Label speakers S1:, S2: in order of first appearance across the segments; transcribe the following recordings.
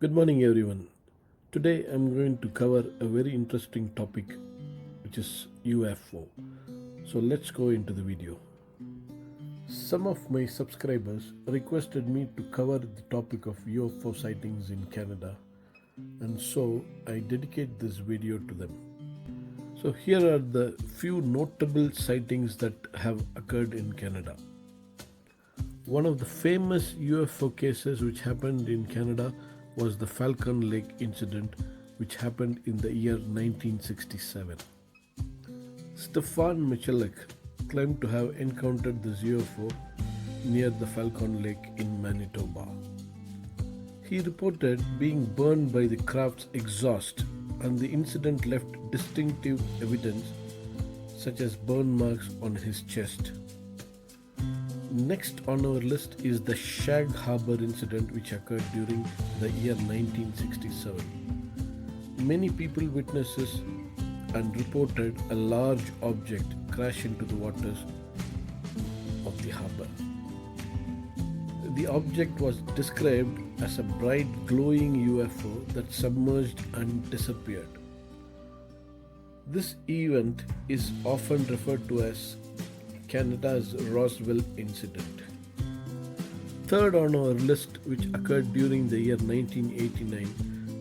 S1: Good morning, everyone. Today I'm going to cover a very interesting topic, which is UFO. So let's go into the video. Some of my subscribers requested me to cover the topic of UFO sightings in Canada, and so I dedicate this video to them. So here are the few notable sightings that have occurred in Canada. One of the famous UFO cases which happened in Canada was the Falcon Lake incident, which happened in the year 1967. Stefan Michalek claimed to have encountered this UFO near the Falcon Lake in Manitoba. He reported being burned by the craft's exhaust, and the incident left distinctive evidence such as burn marks on his chest. Next on our list is the Shag Harbor incident, which occurred during the year 1967. Many people witnessed and reported a large object crash into the waters of the harbor. The object was described as a bright glowing UFO that submerged and disappeared. This event is often referred to as Canada's Roswell incident. Third on our list, which occurred during the year 1989,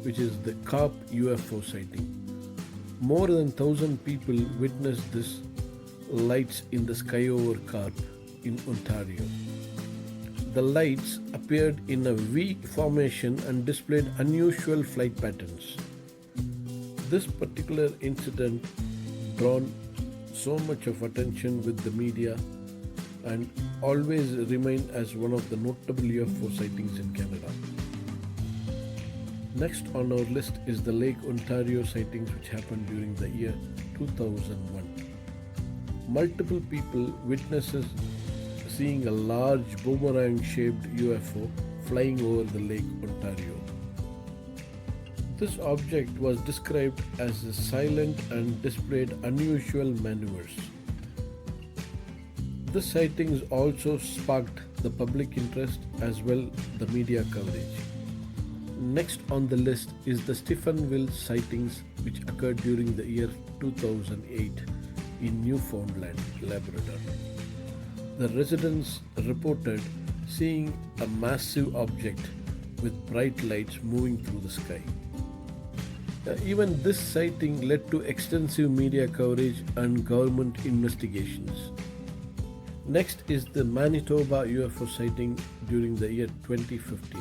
S1: which is the Carp UFO sighting. More than 1,000 people witnessed this lights in the sky over Carp in Ontario. The lights appeared in a V formation and displayed unusual flight patterns. This particular incident drawn so much of attention with the media and always remain as one of the notable UFO sightings in Canada. Next on our list is the Lake Ontario sightings, which happened during the year 2001. Multiple people witnesses seeing a large boomerang-shaped UFO flying over the Lake Ontario. This object was described as silent and displayed unusual maneuvers. The sightings also sparked the public interest as well the media coverage. Next on the list is the Stephenville sightings, which occurred during the year 2008 in Newfoundland, Labrador. The residents reported seeing a massive object with bright lights moving through the sky. Even this sighting led to extensive media coverage and government investigations. Next is the Manitoba UFO sighting during the year 2015.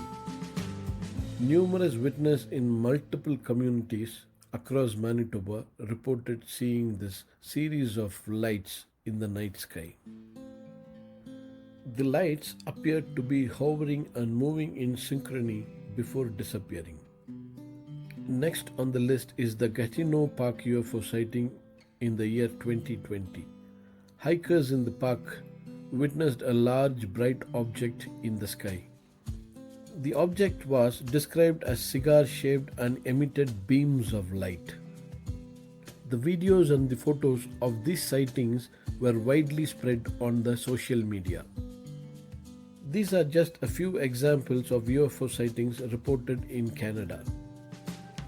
S1: Numerous witnesses in multiple communities across Manitoba reported seeing this series of lights in the night sky. The lights appeared to be hovering and moving in synchrony before disappearing. Next on the list is the Gatineau Park UFO sighting in the year 2020. Hikers in the park witnessed a large bright object in the sky. The object was described as cigar-shaped and emitted beams of light. The videos and the photos of these sightings were widely spread on the social media. These are just a few examples of UFO sightings reported in Canada.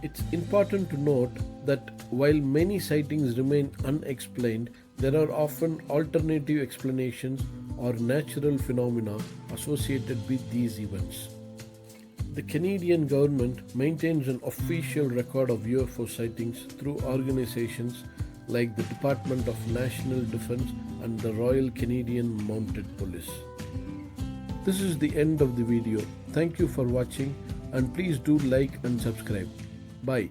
S1: It's important to note that while many sightings remain unexplained, there are often alternative explanations or natural phenomena associated with these events. The Canadian government maintains an official record of UFO sightings through organizations like the Department of National Defence and the Royal Canadian Mounted Police. This is the end of the video. Thank you for watching, and please do like and subscribe. Bye.